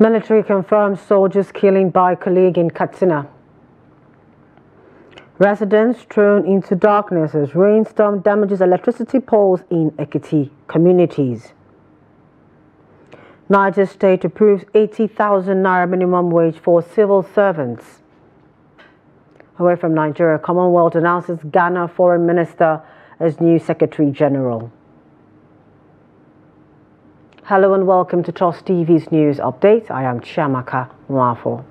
Military confirms soldiers killing by colleague in Katsina. Residents thrown into darkness as rainstorm damages electricity poles in Ekiti communities. Niger State approves 80,000 naira minimum wage for civil servants. Away from Nigeria, Commonwealth announces Ghana Foreign Minister as new Secretary General. Hello and welcome to Trust TV's news update. I am Chiamaka Mwafo.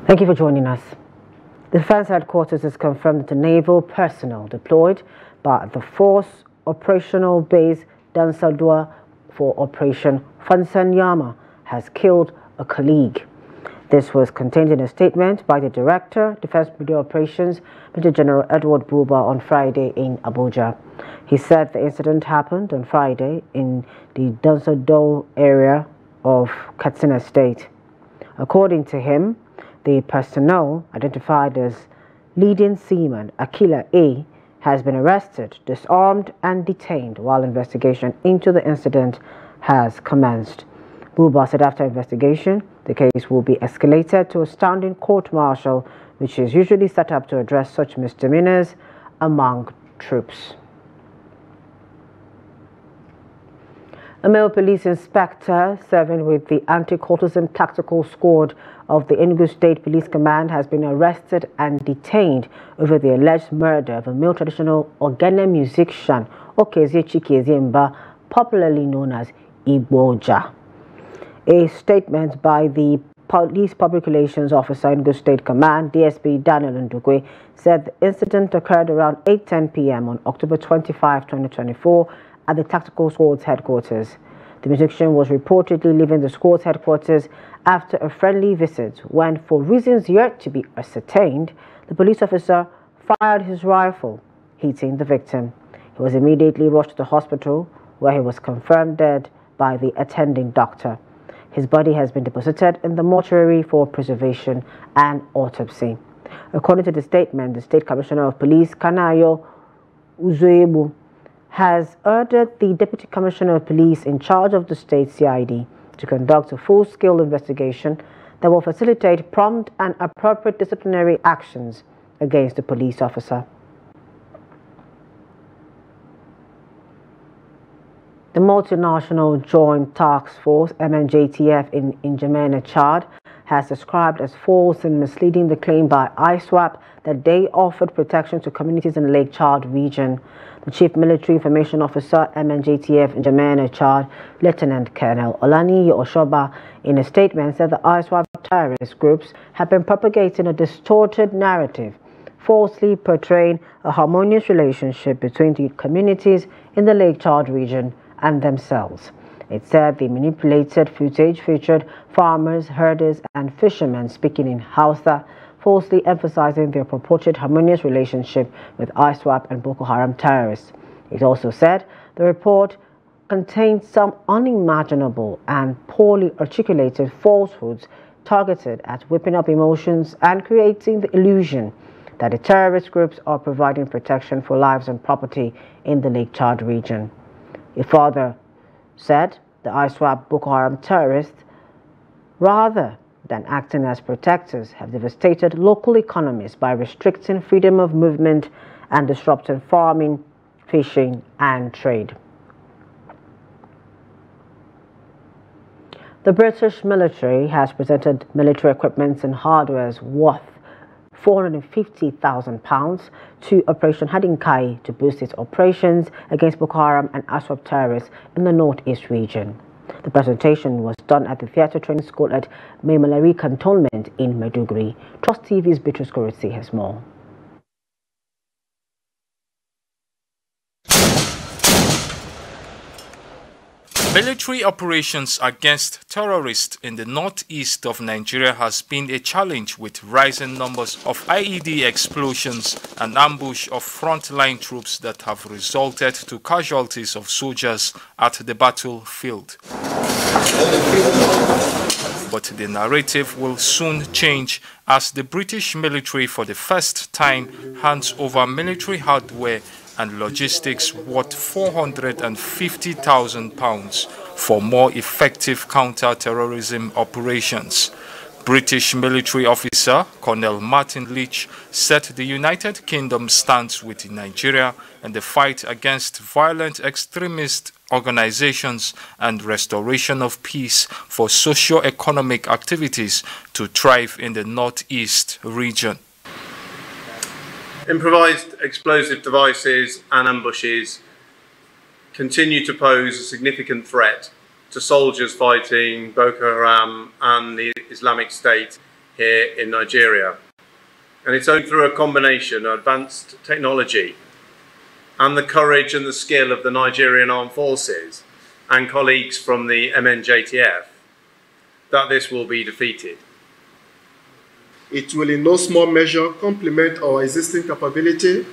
Thank you for joining us. The Defense Headquarters has confirmed that the naval personnel deployed by the Force Operational Base Dansadau for Operation Fansanyama has killed a colleague. This was contained in a statement by the Director, Defense Media Operations, Major General Edward Buba, on Friday in Abuja. He said the incident happened on Friday in the Dansadau area of Katsina State. According to him, the personnel, identified as leading seaman Akila A, has been arrested, disarmed and detained while investigation into the incident has commenced. Buba said after investigation, the case will be escalated to a standing court-martial, which is usually set up to address such misdemeanors among troops. A male police inspector serving with the Anti-Cultism Tactical Squad of the Enugu State Police Command has been arrested and detained over the alleged murder of a male traditional Ogene musician, Okezie Chikezie, popularly known as Igboja. A statement by the Police Public Relations Officer in Enugu State Command, DSP Daniel Ndukwe, said the incident occurred around 8:10 p.m. on October 25, 2024 at the Tactical Squad's headquarters. The musician was reportedly leaving the squad's headquarters after a friendly visit when, for reasons yet to be ascertained, the police officer fired his rifle, hitting the victim. He was immediately rushed to the hospital, where he was confirmed dead by the attending doctor. His body has been deposited in the mortuary for preservation and autopsy. According to the statement, the State Commissioner of Police, Kanayo Uzoebu, has ordered the Deputy Commissioner of Police in charge of the state CID to conduct a full-scale investigation that will facilitate prompt and appropriate disciplinary actions against the police officer. The Multinational Joint Task Force, MNJTF, in N'Djamena, Chad, has described as false and misleading the claim by ISWAP that they offered protection to communities in the Lake Chad region. The Chief Military Information Officer, MNJTF, N'Djamena, Chad, Lieutenant Colonel Olaniyi Oshoba, in a statement said the ISWAP terrorist groups have been propagating a distorted narrative, falsely portraying a harmonious relationship between the communities in the Lake Chad region and themselves. It said the manipulated footage featured farmers, herders and fishermen speaking in Hausa, falsely emphasizing their purported harmonious relationship with ISWAP and Boko Haram terrorists. It also said the report contained some unimaginable and poorly articulated falsehoods targeted at whipping up emotions and creating the illusion that the terrorist groups are providing protection for lives and property in the Lake Chad region. It further said the ISWAP Boko Haram terrorists, rather than acting as protectors, have devastated local economies by restricting freedom of movement and disrupting farming, fishing and trade. The British military has presented military equipment and hardware worth £450,000 to Operation Hadinkai to boost its operations against Boko Haram and ISWAP terrorists in the northeast region. The presentation was done at the Theatre Training School at Maimalari Cantonment in Maiduguri. Trust TV's Beatrice Korotsi has more. Military operations against terrorists in the northeast of Nigeria has been a challenge with rising numbers of IED explosions and ambush of frontline troops that have resulted to casualties of soldiers at the battlefield. But the narrative will soon change as the British military for the first time hands over military hardware and logistics worth £450,000 for more effective counter-terrorism operations. British military officer Colonel Martin Leach said the United Kingdom stands with Nigeria in the fight against violent extremist organizations and restoration of peace for socio-economic activities to thrive in the northeast region. Improvised explosive devices and ambushes continue to pose a significant threat to soldiers fighting Boko Haram and the Islamic State here in Nigeria. And it's only through a combination of advanced technology and the courage and the skill of the Nigerian Armed Forces and colleagues from the MNJTF that this will be defeated. It will in no small measure complement our existing capability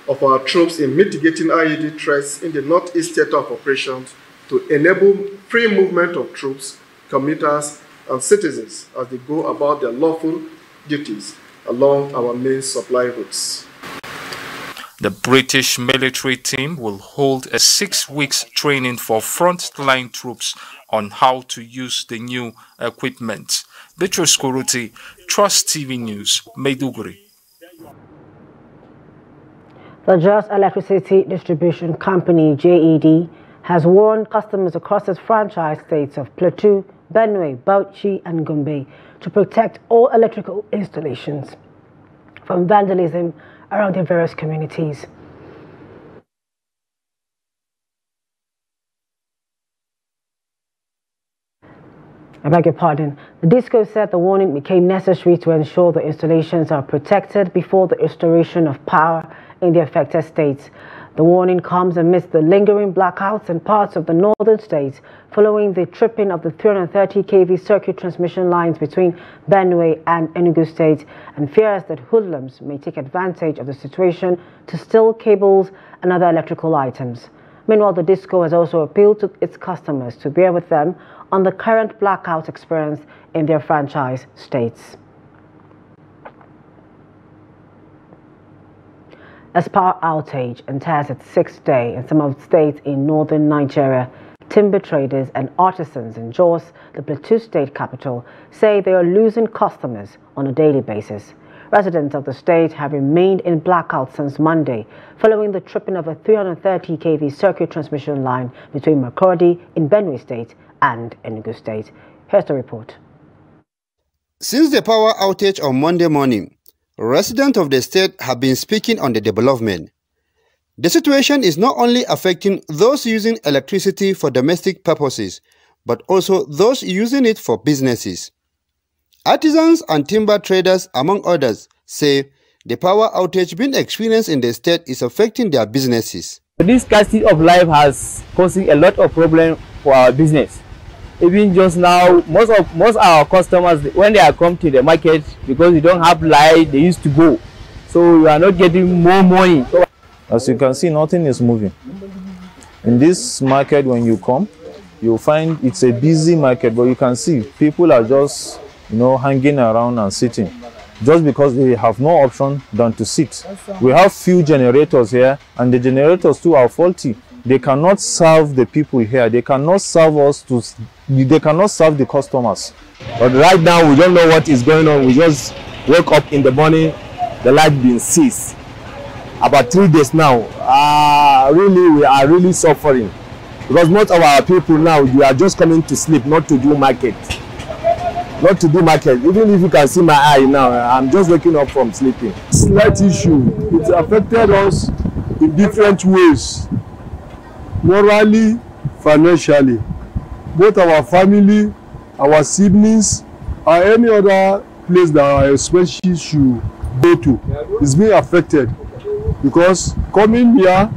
of our troops in mitigating IED threats in the Northeast Theatre of Operations to enable free movement of troops, commuters, and citizens as they go about their lawful duties along our main supply routes. The British military team will hold a 6-week training for frontline troops on how to use the new equipment. Bitrus Kuruti, Trust TV News, Maiduguri. The Just Electricity Distribution Company, JED, has warned customers across its franchise states of Plateau, Benue, Bauchi, and Gombe to protect all electrical installations from vandalism around their various communities. I beg your pardon. The DISCO said the warning became necessary to ensure the installations are protected before the restoration of power in the affected states. The warning comes amidst the lingering blackouts in parts of the northern states following the tripping of the 330 kV circuit transmission lines between Benue and Enugu State, and fears that hoodlums may take advantage of the situation to steal cables and other electrical items. Meanwhile, the DISCO has also appealed to its customers to bear with them on the current blackout experience in their franchise states. As power outage enters its 6th day in some of the states in northern Nigeria, timber traders and artisans in Jos, the Plateau state capital, say they are losing customers on a daily basis. Residents of the state have remained in blackout since Monday, following the tripping of a 330 kV circuit transmission line between Makurdi in Benue State and Enugu State. Here's the report. Since the power outage on Monday morning, residents of the state have been speaking on the development. The situation is not only affecting those using electricity for domestic purposes, but also those using it for businesses. Artisans and timber traders, among others, say the power outage being experienced in the state is affecting their businesses. This scarcity of life has causing a lot of problems for our business. Even just now, most our customers, when they are come to the market, because we don't have light, they used to go. So we are not getting more money. As you can see, nothing is moving. In this market, when you come, you'll find it's a busy market, but you can see people are just, hanging around and sitting, just because they have no option than to sit. We have few generators here, and the generators too are faulty. They cannot serve the people here. They cannot serve us they cannot serve the customers. But right now, we don't know what is going on. We just wake up in the morning, the light being ceased. About 3 days now, we are really suffering. Because most of our people now, we are just coming to sleep, not to do market. Not to do market. Even if you can see my eye now, I'm just waking up from sleeping. Slight issue. It affected us in different ways. Morally, financially. Both our family, our siblings, or any other place that our expenses should go to is being affected. Because coming here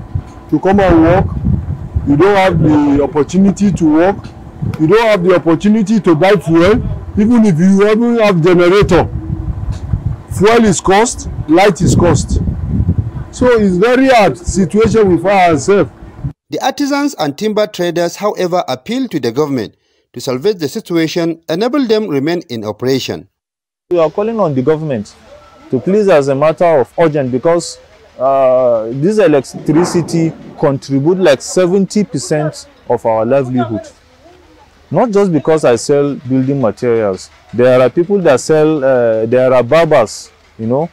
to come and work, you don't have the opportunity to work. You don't have the opportunity to buy fuel, even if you even have generator. Fuel is cost, light is cost. So it's very hard situation we find ourselves. The artisans and timber traders, however, appeal to the government to salvage the situation, enable them remain in operation. We are calling on the government to please as a matter of urgent, because this electricity contribute like 70% of our livelihood. Not just because I sell building materials. There are people that sell, there are barbers, you know,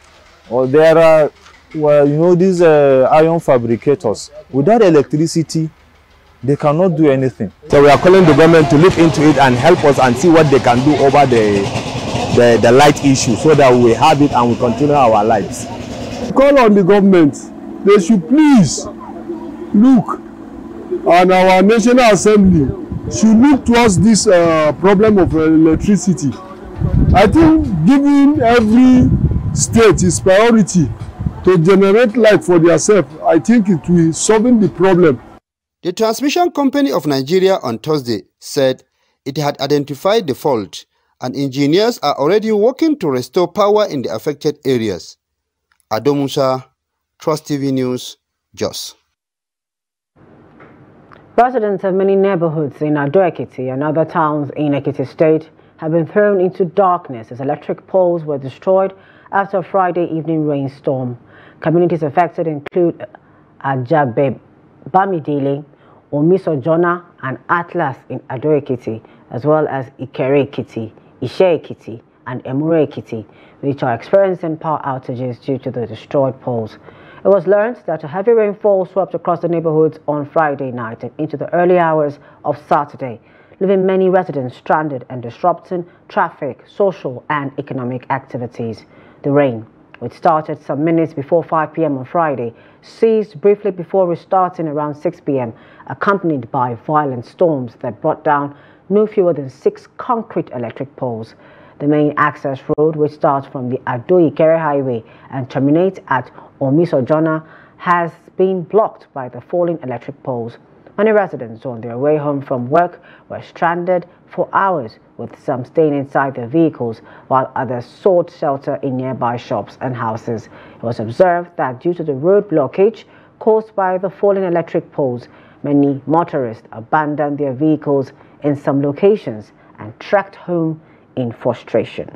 or there are, well, you know, these iron fabricators. Without electricity, they cannot do anything. So we are calling the government to look into it and help us and see what they can do over the light issue so that we have it and we continue our lives. Call on the government. They should please look, and our National Assembly should look towards this problem of electricity. I think giving every state its priority to generate light for themselves, I think it will solve the problem. The Transmission Company of Nigeria on Thursday said it had identified the fault and engineers are already working to restore power in the affected areas. Ado Musa, Trust TV News, Jos. Residents of many neighborhoods in Ado-Ekiti and other towns in Ekiti State have been thrown into darkness as electric poles were destroyed after a Friday evening rainstorm. Communities affected include Ajabe Bamidele, Omisojona and Atlas in Ado-Ekiti, as well as Ikere-Ekiti, Ishe-Ekiti and Emure-Ekiti, which are experiencing power outages due to the destroyed poles. It was learned that a heavy rainfall swept across the neighborhoods on Friday night and into the early hours of Saturday, leaving many residents stranded and disrupting traffic, social and economic activities. The rain, which started some minutes before 5 p.m. on Friday, ceased briefly before restarting around 6 p.m., accompanied by violent storms that brought down no fewer than 6 concrete electric poles. The main access road, which starts from the Ado-Ikere Highway and terminates at Omisojona, has been blocked by the falling electric poles. Many residents on their way home from work were stranded for hours, with some staying inside their vehicles, while others sought shelter in nearby shops and houses. It was observed that due to the road blockage caused by the falling electric poles, many motorists abandoned their vehicles in some locations and trekked home in frustration.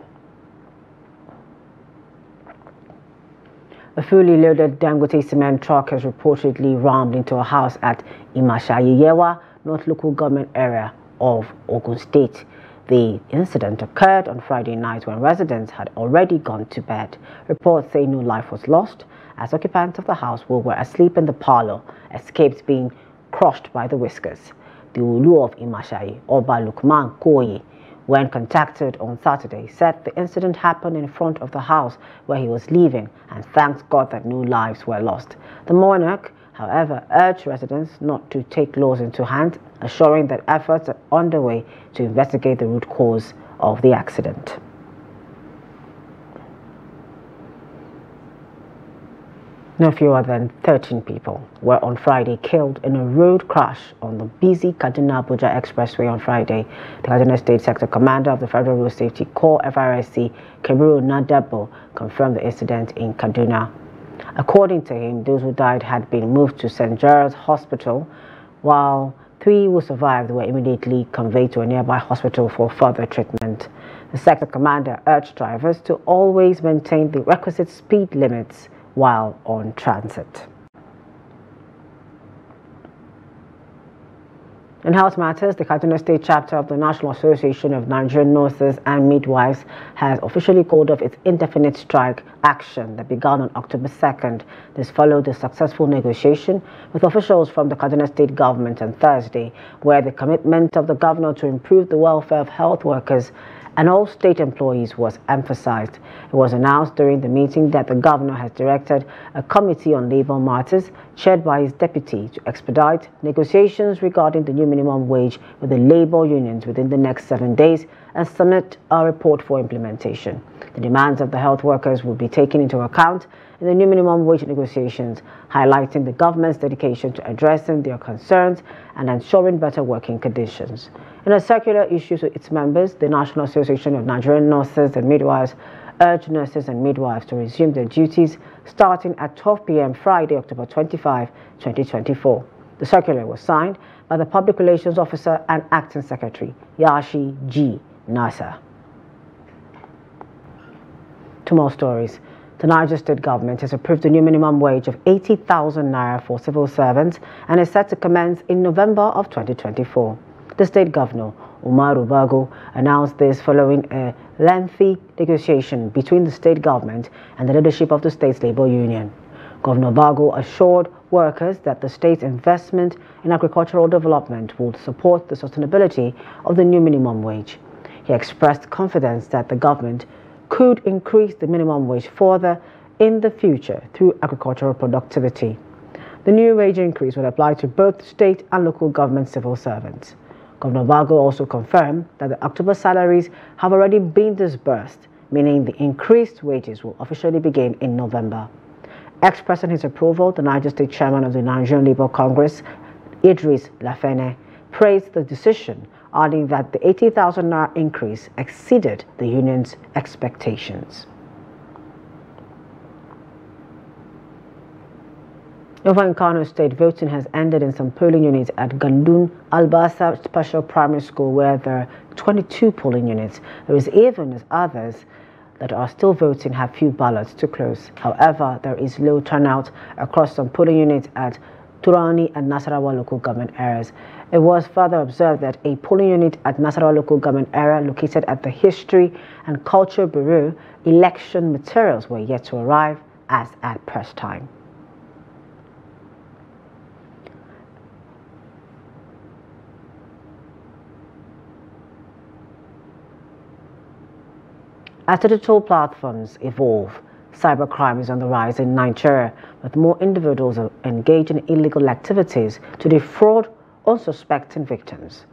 A fully loaded Dangote cement truck has reportedly rammed into a house at Imashayiyewa, North Local Government Area of Ogun State. The incident occurred on Friday night when residents had already gone to bed. Reports say no life was lost, as occupants of the house who were asleep in the parlor escaped being crushed by the whiskers. The Ulu of Imashayi, Oba Lukman Koyi, when contacted on Saturday, said the incident happened in front of the house where he was living and thanked God that no lives were lost. The monarch, however, urged residents not to take laws into hand, assuring that efforts are underway to investigate the root cause of the accident. No fewer than 13 people were on Friday killed in a road crash on the busy Katsina-Abuja Expressway on Friday. The Katsina State Sector Commander of the Federal Road Safety Corps, FRSC, Kabiru Nadebo, confirmed the incident in Kaduna. According to him, those who died had been moved to St. Gerard's Hospital, while 3 who survived were immediately conveyed to a nearby hospital for further treatment. The sector commander urged drivers to always maintain the requisite speed limits while on transit. In health matters, the Katsina State chapter of the National Association of Nigerian Nurses and Midwives has officially called off its indefinite strike action that began on October 2nd. This followed a successful negotiation with officials from the Katsina State government on Thursday, where the commitment of the governor to improve the welfare of health workers and all state employees was emphasized. It was announced during the meeting that the governor has directed a committee on labor matters chaired by his deputy to expedite negotiations regarding the new minimum wage with the labor unions within the next 7 days and submit a report for implementation. The demands of the health workers will be taken into account in the new minimum wage negotiations, highlighting the government's dedication to addressing their concerns and ensuring better working conditions. In a circular issued to its members, the National Association of Nigerian Nurses and Midwives urged nurses and midwives to resume their duties starting at 12 p.m. Friday, October 25, 2024. The circular was signed by the Public Relations Officer and Acting Secretary, Yashi G. Nasa. Two more stories. The Niger State government has approved a new minimum wage of 80,000 naira for civil servants and is set to commence in November of 2024. The state governor, Umaru Bago, announced this following a lengthy negotiation between the state government and the leadership of the state's labor union. Governor Bago assured workers that the state's investment in agricultural development would support the sustainability of the new minimum wage. He expressed confidence that the government could increase the minimum wage further in the future through agricultural productivity. The new wage increase will apply to both state and local government civil servants. Governor Bago also confirmed that the October salaries have already been disbursed, meaning the increased wages will officially begin in November. Expressing his approval, the Niger State chairman of the Nigerian Labour Congress, Idris Lafene, praised the decision, adding that the 80,000 naira increase exceeded the union's expectations. Over in Kano State, voting has ended in some polling units at Gandun Albasa Special Primary School, where there are 22 polling units. There is even as others that are still voting have few ballots to close. However, there is low turnout across some polling units at Turani and Nasarawa local government areas. It was further observed that a polling unit at Nasarawa local government area located at the History and Culture Bureau, election materials were yet to arrive as at press time. As digital platforms evolve, cybercrime is on the rise in Nigeria, with more individuals engaged in illegal activities to defraud unsuspecting victims.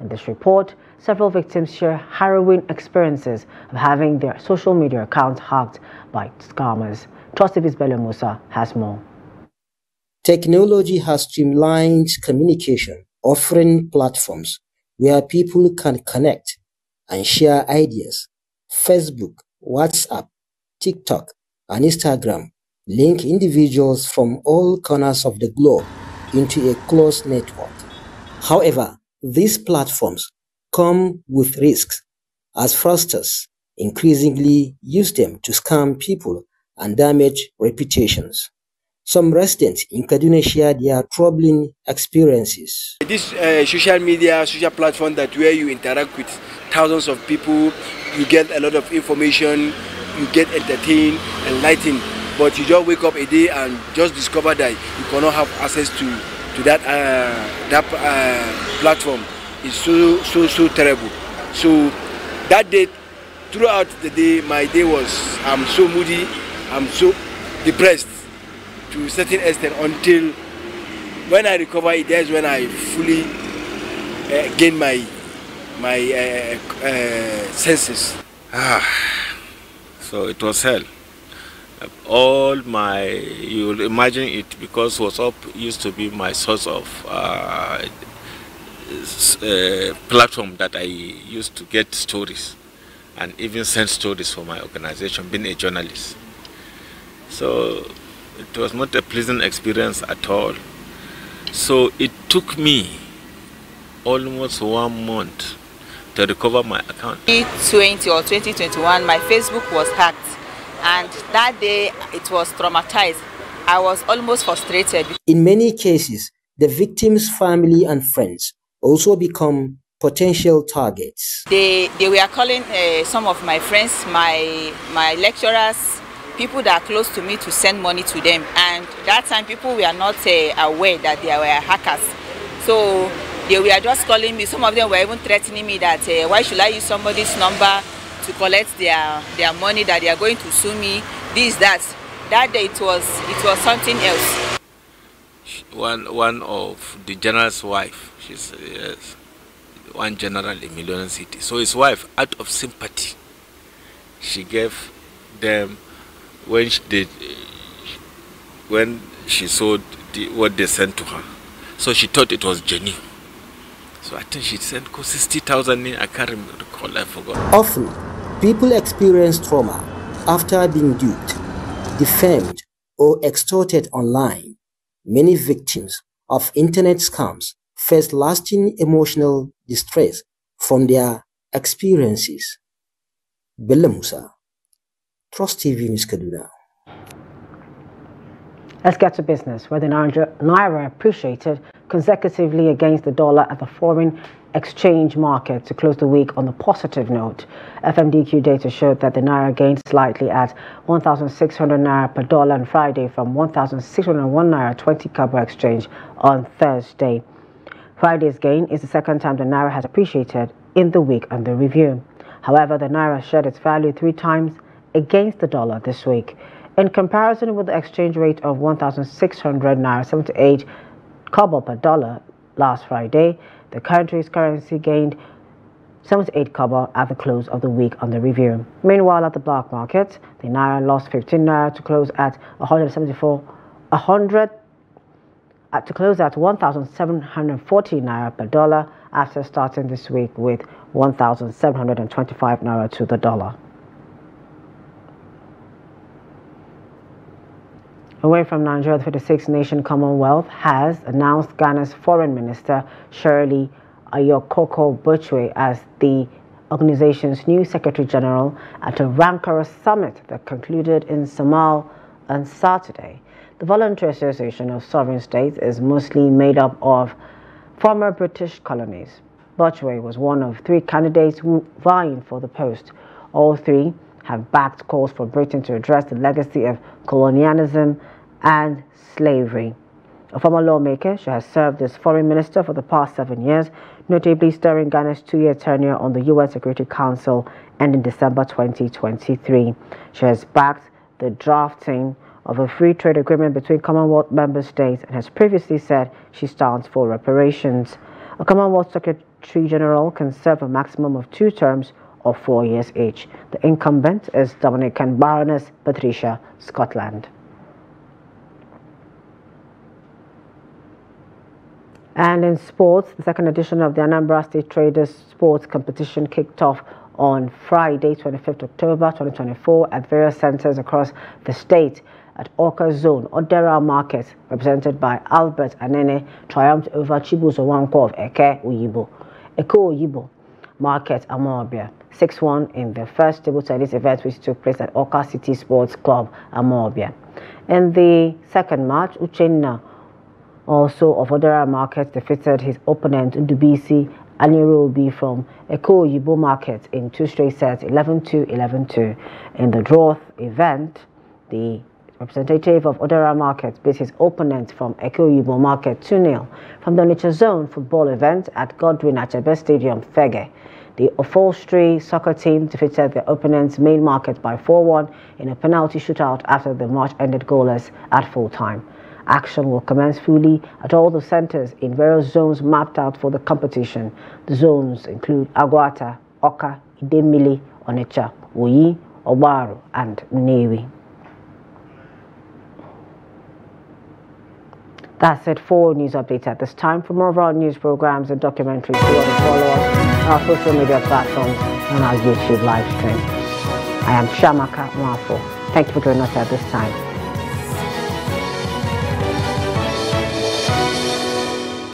In this report, several victims share harrowing experiences of having their social media accounts hacked by scammers. Trust TV's Bello Musa has more. Technology has streamlined communication, offering platforms where people can connect and share ideas. Facebook, WhatsApp, TikTok, and Instagram link individuals from all corners of the globe into a close network. However, these platforms come with risks, as fraudsters increasingly use them to scam people and damage reputations. Some residents in Kaduna share their troubling experiences. This social media, social platform that where you interact with thousands of people, you get a lot of information, you get entertained, enlightened, but you just wake up a day and just discover that you cannot have access to that platform. It's so terrible. So that day, throughout the day, my day was, I'm so moody, I'm so depressed to a certain extent, until when I recover it, that's when I fully gain my senses. So it was hell. All my, you will imagine it, because WhatsApp used to be my source of platform that I used to get stories and even send stories for my organization, being a journalist. So it was not a pleasant experience at all. So it took me almost 1 month to recover my account. 2020 or 2021, my Facebook was hacked, and that day it was traumatized. I was almost frustrated. In many cases, the victim's family and friends also become potential targets. They were calling some of my friends, my lecturers, people that are close to me, to send money to them. And that time people were not aware that they were hackers. So they were just calling me. Some of them were even threatening me that why should I use somebody's number to collect their money, that they are going to sue me, this, that. That day it was something else. One of the general's wife, she's one general in Million City. So his wife, out of sympathy, she gave them, when she saw what they sent to her. So she thought it was genuine. So I think she sent 60,000. I can't recall, I forgot. Often, people experience trauma after being duped, defamed, or extorted online. Many victims of internet scams face lasting emotional distress from their experiences. Bello Musa, Trust TV News Kaduna. Let's get to business, where the Naira appreciated consecutively against the dollar at the foreign exchange market to close the week on a positive note. FMDQ data showed that the Naira gained slightly at 1,600 Naira per dollar on Friday from 1,601 Naira 20 Kobo exchange on Thursday. Friday's gain is the second time the Naira has appreciated in the week under review. However, the Naira shed its value 3 times against the dollar this week. In comparison with the exchange rate of 1,600 Naira 78 Kobo per dollar last Friday, the country's currency gained 78 Kobo at the close of the week under review. Meanwhile, at the black market, the Naira lost 15 Naira to close at 1,740 Naira per dollar after starting this week with 1,725 Naira to the dollar. Away from Nigeria, the 56th-nation Commonwealth has announced Ghana's Foreign Minister Shirley Ayokoko-Botchwey as the organization's new Secretary General at a rancorous summit that concluded in Samal on Saturday. The Voluntary Association of Sovereign States is mostly made up of former British colonies. Botchwey was one of 3 candidates vying for the post. All 3 have backed calls for Britain to address the legacy of colonialism and slavery. A former lawmaker, she has served as foreign minister for the past 7 years, notably during Ghana's 2-year tenure on the UN Security Council ending December 2023. She has backed the drafting of a free trade agreement between Commonwealth member states and has previously said she stands for reparations. A Commonwealth Secretary General can serve a maximum of 2 terms of 4 years each. The incumbent is Dominican Baroness Patricia Scotland. And in sports, the second edition of the Anambra State Traders Sports Competition kicked off on Friday, 25th October 2024 at various centers across the state. At Oka Zone, Odera Market, represented by Albert Anene, triumphed over Chibuzo Wanko of Eke Oyibo Market, Amobia, 6-1 in the first table tennis event which took place at Oka City Sports Club, Amobia. In the second match, Uchenna, also of Odera Market, defeated his opponent Ndubisi Anirobi from Eko Oyibo Market in 2 straight sets, 11-2, 11-2. In the draw event, the representative of Odera Market beat his opponent from Eko Oyibo Market 2-0. From the Onitsha Zone football event at Godwin Achebe Stadium, Fege, the upholstery soccer team defeated their opponent's main market by 4-1 in a penalty shootout after the match ended goalless at full time. Action will commence fully at all the centers in various zones mapped out for the competition. The zones include Agwata, Oka, Idemili, Onitsha, Uyi, Obaru, and Nnewi. That's it for news updates at this time. For more of our news programs and documentaries, you want to follow us on our social media platforms and our YouTube live stream. I am Shamaka Mwafo. Thank you for joining us at this time.